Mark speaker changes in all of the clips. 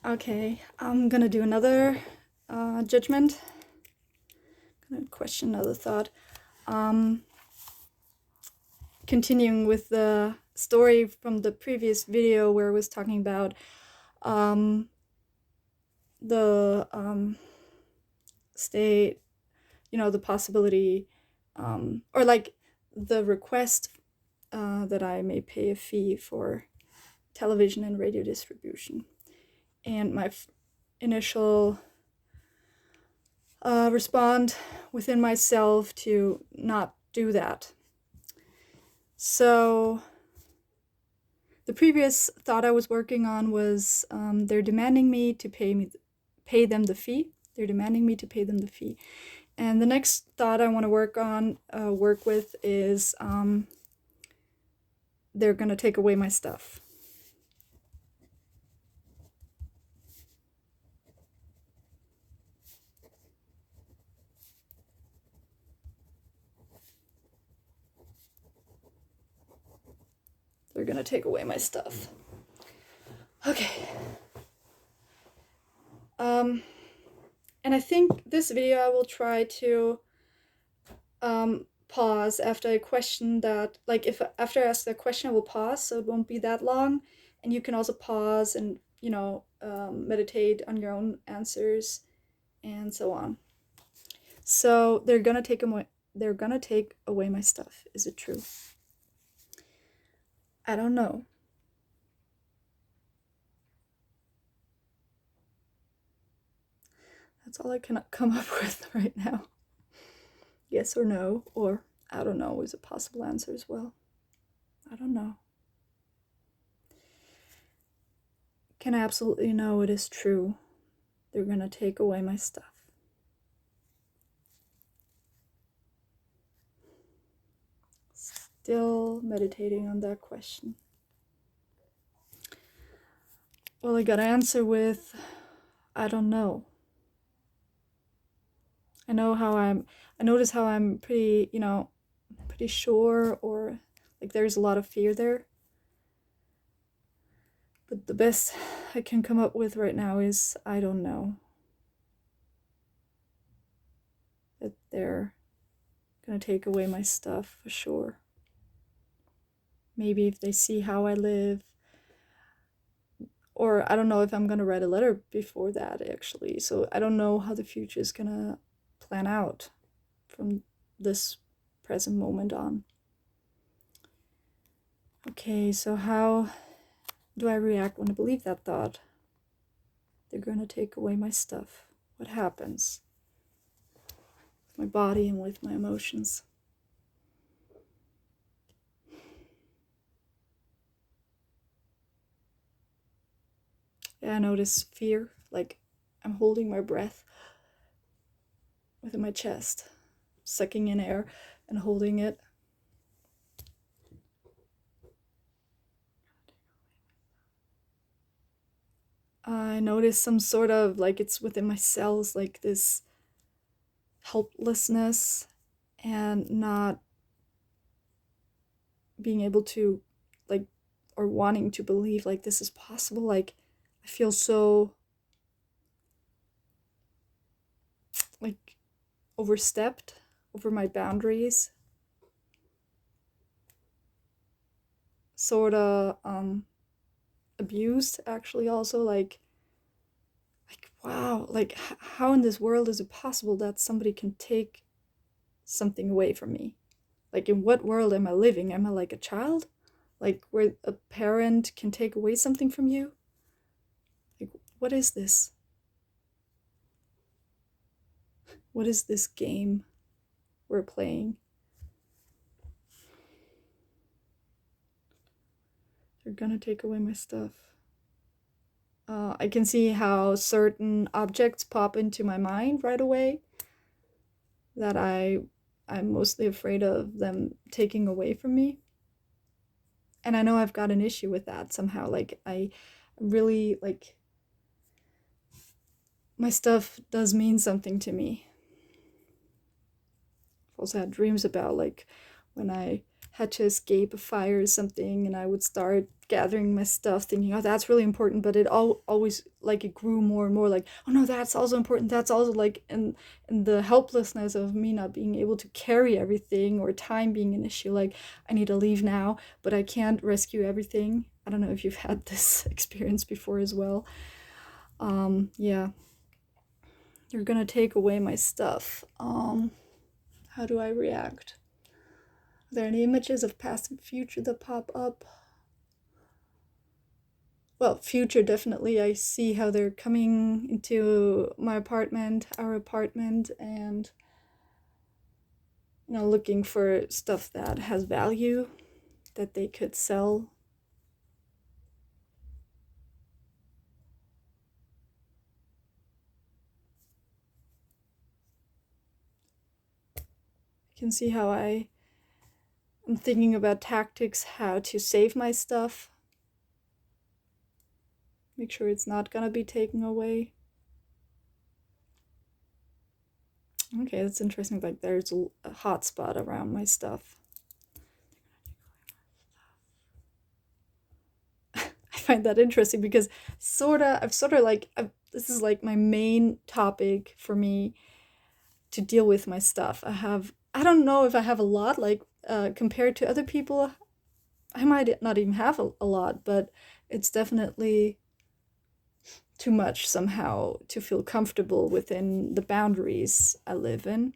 Speaker 1: Okay, I'm gonna do another judgment. Gonna question another thought. Continuing with the story from the previous video where I was talking about the state, the possibility, or like the request that I may pay a fee for television and radio distribution. And my initial respond within myself to not do that. So the previous thought I was working on was they're demanding me to pay them the fee. They're demanding me to pay them the fee. And the next thought I want to work with is they're going to take away my stuff. They're going to take away my stuff. Okay. And I think this video I will try to pause after I question that. Like if after I ask that question, I will pause so it won't be that long. And you can also pause and, meditate on your own answers and so on. So they're gonna take away my stuff. Is it true? I don't know. That's all I can come up with right now. Yes or no, or I don't know is a possible answer as well. I don't know. Can I absolutely know it is true? They're gonna take away my stuff. Still meditating on that question. Well, I got to answer with, I don't know. I notice how I'm pretty sure, or like there's a lot of fear there. But the best I can come up with right now is, I don't know. That they're gonna take away my stuff for sure. Maybe if they see how I live, or I don't know if I'm gonna write a letter before that actually. So I don't know how the future is gonna plan out from this present moment on. Okay, so how do I react when I believe that thought? They're gonna take away my stuff. What happens with my body and with my emotions? Yeah, I notice fear, like I'm holding my breath within my chest, sucking in air and holding it. I notice some sort of, like it's within my cells, like this helplessness and not being able to, like, or wanting to believe like this is possible. Like I feel so like overstepped over my boundaries, sort of abused actually, also like wow, like how in this world is it possible that somebody can take something away from me? Like in what world am I living? Am I like a child, like where a parent can take away something from you? Like what is this? What is this game we're playing? They're gonna take away my stuff. I can see how certain objects pop into my mind right away that I'm mostly afraid of them taking away from me. And I know I've got an issue with that somehow. Like I really, like, my stuff does mean something to me. I've also had dreams about like when I had to escape a fire or something, and I would start gathering my stuff thinking, oh, that's really important, but it always like it grew more and more like, oh no, that's also important, that's also like, and the helplessness of me not being able to carry everything, or time being an issue, like I need to leave now but I can't rescue everything. I don't know if you've had this experience before as well. Yeah, you're gonna take away my stuff. How do I react? Are there any images of past and future that pop up? Well, future, definitely. I see how they're coming into my apartment, our apartment, and looking for stuff that has value that they could sell. You can see how I'm thinking about tactics, how to save my stuff. Make sure it's not gonna be taken away. Okay, that's interesting. Like there's a hot spot around my stuff. I find that interesting because this is like my main topic for me to deal with my stuff. I don't know if I have a lot, like compared to other people, I might not even have a lot, but it's definitely too much somehow to feel comfortable within the boundaries I live in.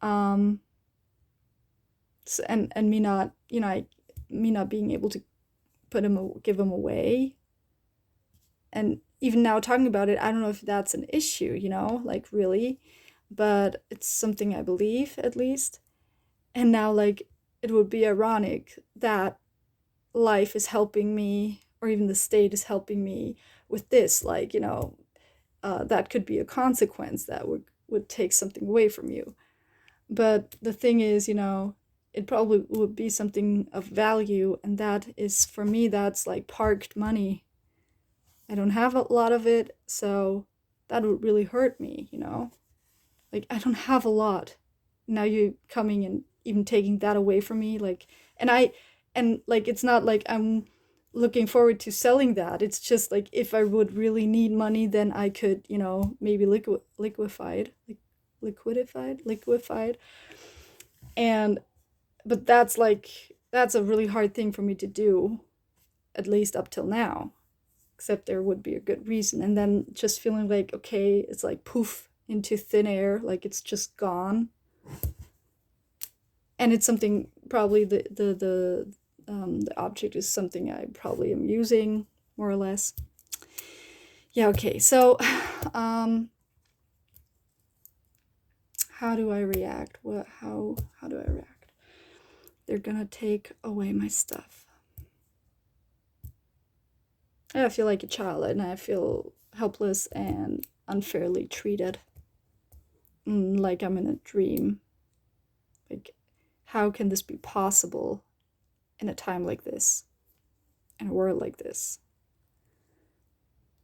Speaker 1: So, and me not, me not being able to give them away. And even now talking about it, I don't know if that's an issue, like really, but it's something I believe at least. And now, like, it would be ironic that life is helping me, or even the state is helping me with this, like, that could be a consequence that would take something away from you. But the thing is, it probably would be something of value, and that is, for me, that's like parked money. I don't have a lot of it, so that would really hurt me, like I don't have a lot. Now you coming and even taking that away from me, like, and like it's not like I'm looking forward to selling that. It's just like if I would really need money, then I could, maybe liquefied. And but that's a really hard thing for me to do, at least up till now, except there would be a good reason. And then just feeling like, okay, it's like poof into thin air, like it's just gone. And it's something, probably the object is something I probably am using more or less. Yeah, okay, so how do I react? How do I react? They're gonna take away my stuff. I feel like a child, and I feel helpless and unfairly treated. Like I'm in a dream. Like, how can this be possible in a time like this, in a world like this,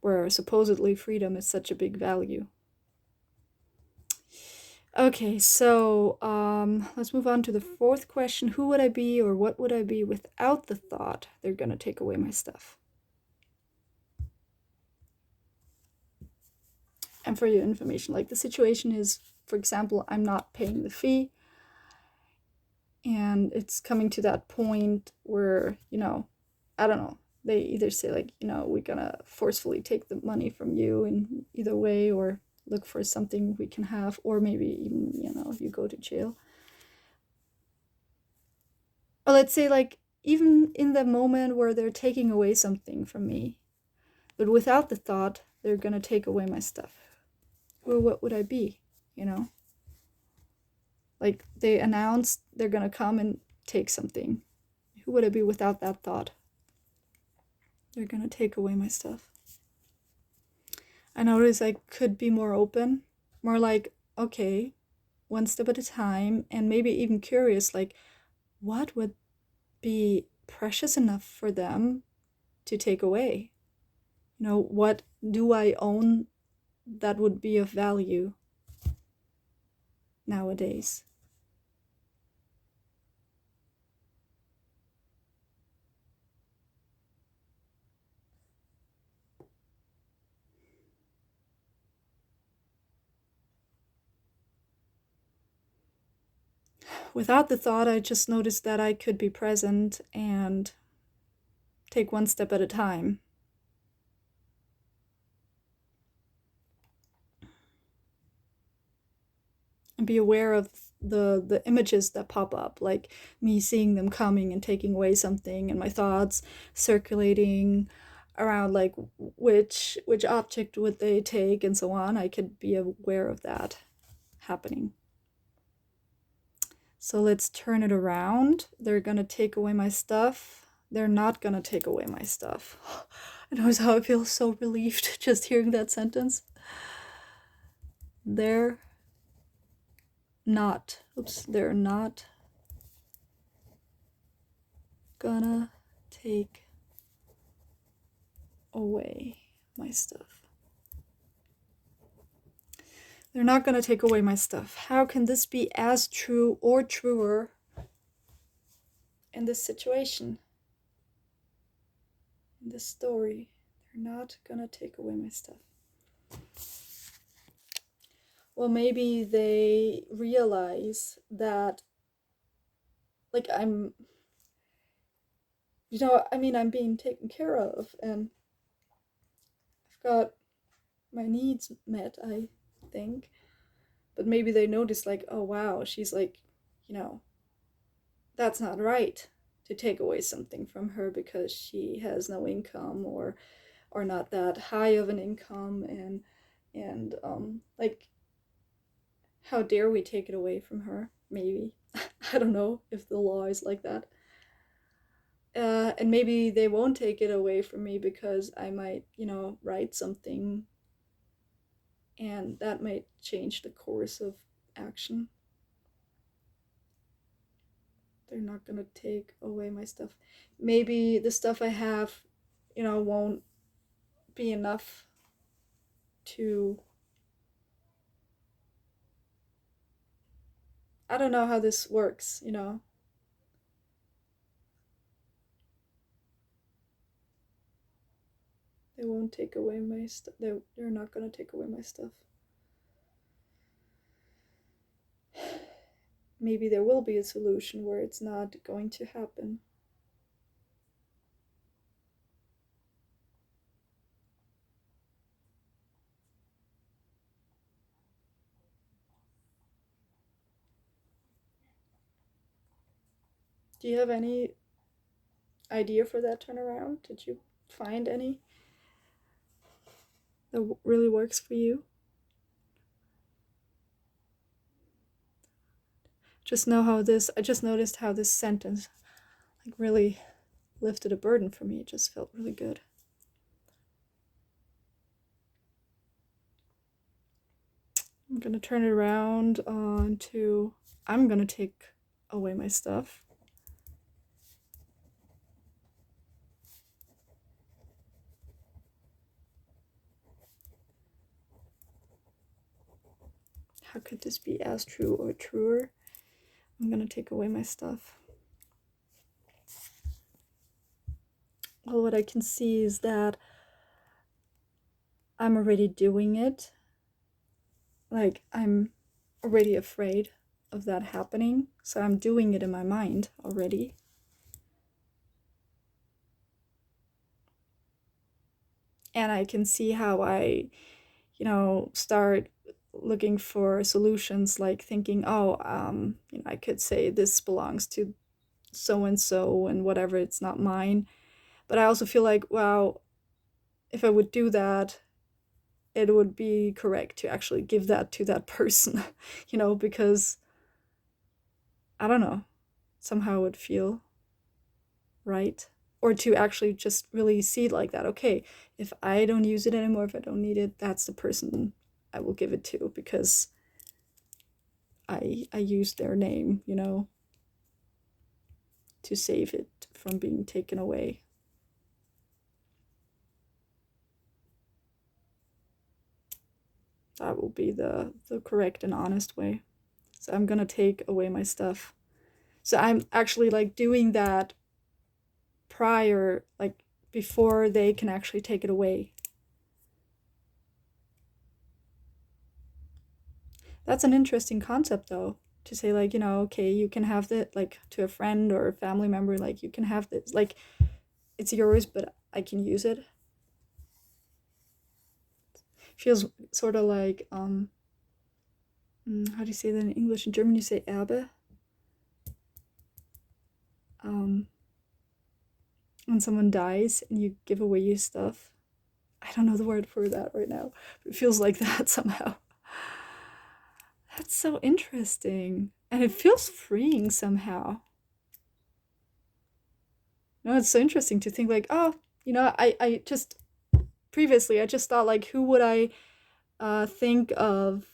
Speaker 1: where supposedly freedom is such a big value? Okay, so let's move on to the fourth question. Who would I be, or what would I be without the thought they're gonna take away my stuff? And for your information, like the situation is, for example, I'm not paying the fee, and it's coming to that point where, I don't know, they either say like, we're gonna forcefully take the money from you in either way, or look for something we can have, or maybe even, you go to jail. Or let's say, like, even in the moment where they're taking away something from me, but without the thought they're gonna take away my stuff, well, what would I be? Like, they announced they're gonna come and take something. Who would I be without that thought? They're gonna take away my stuff. I notice I could be more open, more like, okay, one step at a time, and maybe even curious, like, what would be precious enough for them to take away? What do I own that would be of value nowadays? without the thought, I just noticed that I could be present and take one step at a time. And be aware of the images that pop up, like me seeing them coming and taking away something, and my thoughts circulating around, like which object would they take, and so on. I could be aware of that happening. So let's turn it around. They're gonna take away my stuff. They're not gonna take away my stuff. And notice how I feel so relieved just hearing that sentence. They're not gonna take away my stuff. They're not gonna take away my stuff. How can this be as true or truer in this situation? In this story, they're not gonna take away my stuff. Well, maybe they realize that, like, I'm being taken care of, and I've got my needs met, I think. But maybe they notice, like, oh wow, she's like, that's not right to take away something from her because she has no income, or not that high of an income, and like, how dare we take it away from her? Maybe. I don't know if the law is like that. And maybe they won't take it away from me because I might, write something, and that might change the course of action. They're not gonna take away my stuff. Maybe the stuff I have, won't be enough to. I don't know how this works, They won't take away my stuff. They're not gonna take away my stuff. Maybe there will be a solution where it's not going to happen. Do you have any idea for that turnaround? Did you find any that really works for you? I just noticed how this sentence, like, really lifted a burden for me. It just felt really good. I'm gonna turn it around on to, I'm gonna take away my stuff. How could this be as true or truer? I'm gonna take away my stuff. Well, what I can see is that I'm already doing it. Like, I'm already afraid of that happening, so I'm doing it in my mind already. And I can see how I, start looking for solutions, like thinking, oh, I could say this belongs to so and so and whatever, it's not mine. But I also feel like, wow, if I would do that, it would be correct to actually give that to that person, because I don't know, somehow it would feel right. Or to actually just really see it like that. Okay, if I don't use it anymore, if I don't need it, that's the person I will give it to, because I used their name, to save it from being taken away. That will be the correct and honest way. So I'm gonna take away my stuff. So I'm actually, like, doing that prior, like, before they can actually take it away. That's an interesting concept, though, to say like, okay, you can have that, like to a friend or a family member, like you can have this, like it's yours, but I can use it. Feels sort of like how do you say that in English? In German you say Erbe. Um, when someone dies and you give away your stuff. I don't know the word for that right now. But it feels like that somehow. That's so interesting. And it feels freeing somehow. No, it's so interesting to think like, oh, I just previously I just thought like, who would I think of,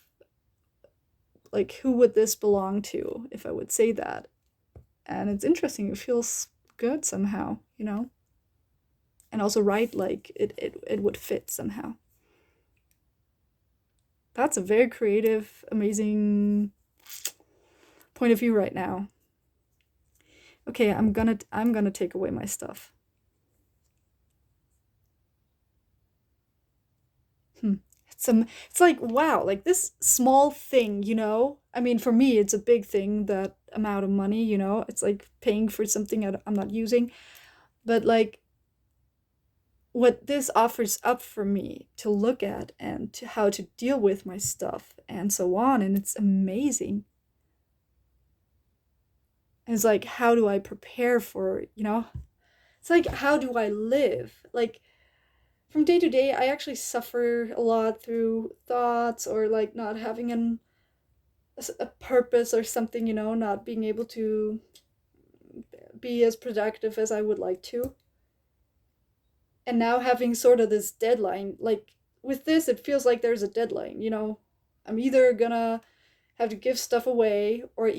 Speaker 1: like who would this belong to if I would say that? And it's interesting. It feels good somehow, and also right, like it would fit somehow. That's a very creative, amazing point of view right now. Okay, I'm gonna take away my stuff. Hmm. It's like, wow, like this small thing, I mean, for me it's a big thing, that amount of money, it's like paying for something I'm not using. But like what this offers up for me to look at and to how to deal with my stuff and so on, and it's amazing. And it's like, how do I prepare for, it's like, how do I live? Like, from day to day, I actually suffer a lot through thoughts, or like not having a purpose or something, not being able to be as productive as I would like to. And now having sort of this deadline, like with this, it feels like there's a deadline, I'm either gonna have to give stuff away, or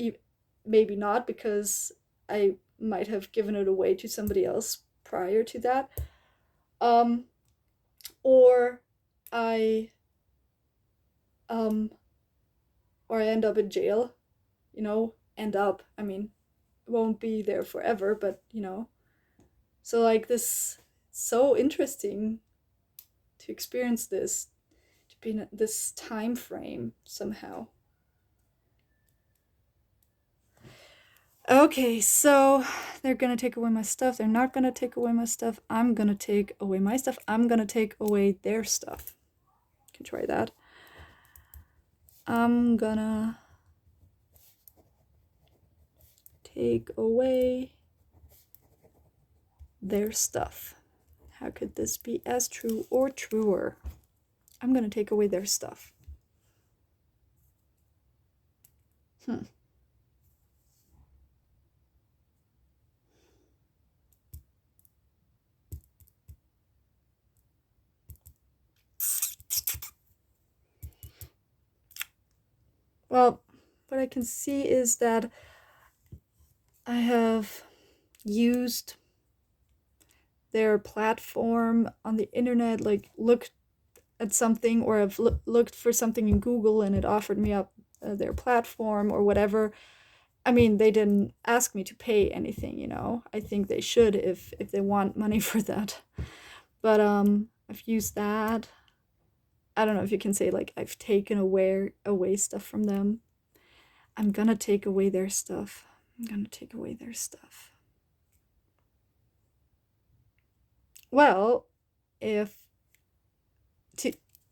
Speaker 1: maybe not, because I might have given it away to somebody else prior to that. Um, or I um or I end up in jail, end up, I mean, won't be there forever, but so like this, so interesting to experience this, to be in this time frame somehow. Okay, so they're gonna take away my stuff. They're not gonna take away my stuff. I'm gonna take away my stuff. I'm gonna take away their stuff. You can try that. I'm gonna take away their stuff. How could this be as true or truer? I'm gonna take away their stuff. Well, what I can see is that I have used their platform on the internet, like looked at something, or I've looked for something in Google and it offered me up their platform or whatever. I mean, they didn't ask me to pay anything, I think they should, if they want money for that. But I've used that. I don't know if you can say like I've taken away stuff from them. I'm gonna take away their stuff. I'm gonna take away their stuff. Well, if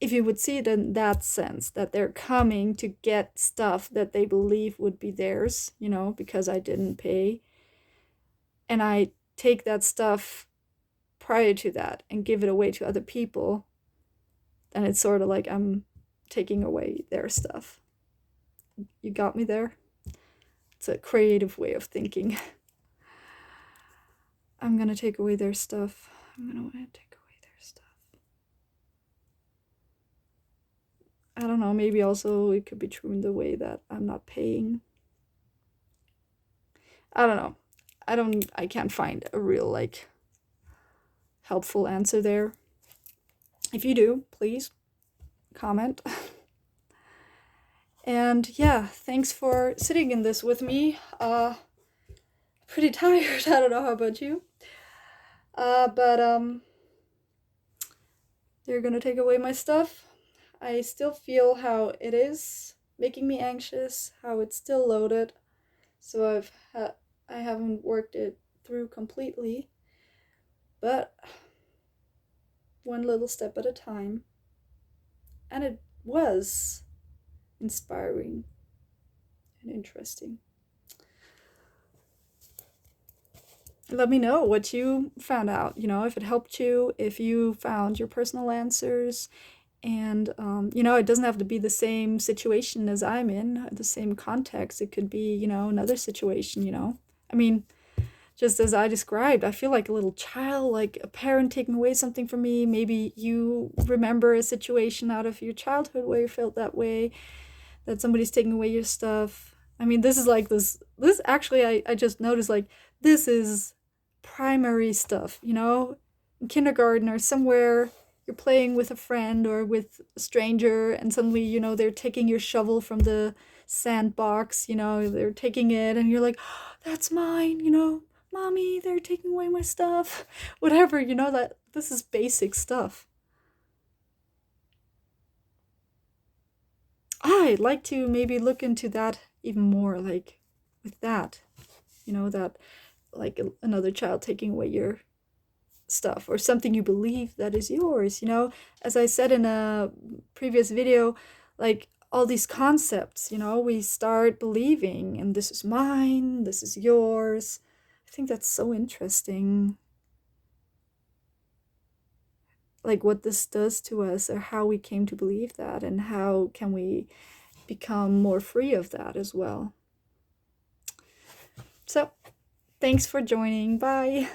Speaker 1: if you would see it in that sense, that they're coming to get stuff that they believe would be theirs, because I didn't pay, and I take that stuff prior to that and give it away to other people, then it's sort of like I'm taking away their stuff. You got me there? It's a creative way of thinking. I'm gonna take away their stuff. I'm gonna take away their stuff. I don't know, maybe also it could be true in the way that I'm not paying. I don't know. I can't find a real, like, helpful answer there. If you do, please comment. And yeah, thanks for sitting in this with me. Pretty tired. I don't know how about you. But they're gonna take away my stuff. I still feel how it is making me anxious, how it's still loaded. So I haven't worked it through completely, but one little step at a time. And it was inspiring and interesting. Let me know what you found out, if it helped you, if you found your personal answers. And, it doesn't have to be the same situation as I'm in, the same context. It could be, another situation. I mean, just as I described, I feel like a little child, like a parent taking away something from me. Maybe you remember a situation out of your childhood where you felt that way, that somebody's taking away your stuff. I mean, this is like this actually, I just noticed, like, this is primary stuff, in kindergarten or somewhere. You're playing with a friend or with a stranger, and suddenly, they're taking your shovel from the sandbox, they're taking it, and you're like, oh, that's mine, mommy, they're taking away my stuff. Whatever, that this is basic stuff. I'd like to maybe look into that even more, like with that, that like another child taking away your stuff or something you believe that is yours, as I said in a previous video, like all these concepts, we start believing, and this is mine, this is yours. I think that's so interesting, like what this does to us, or how we came to believe that, and how can we become more free of that as well. So, thanks for joining. Bye.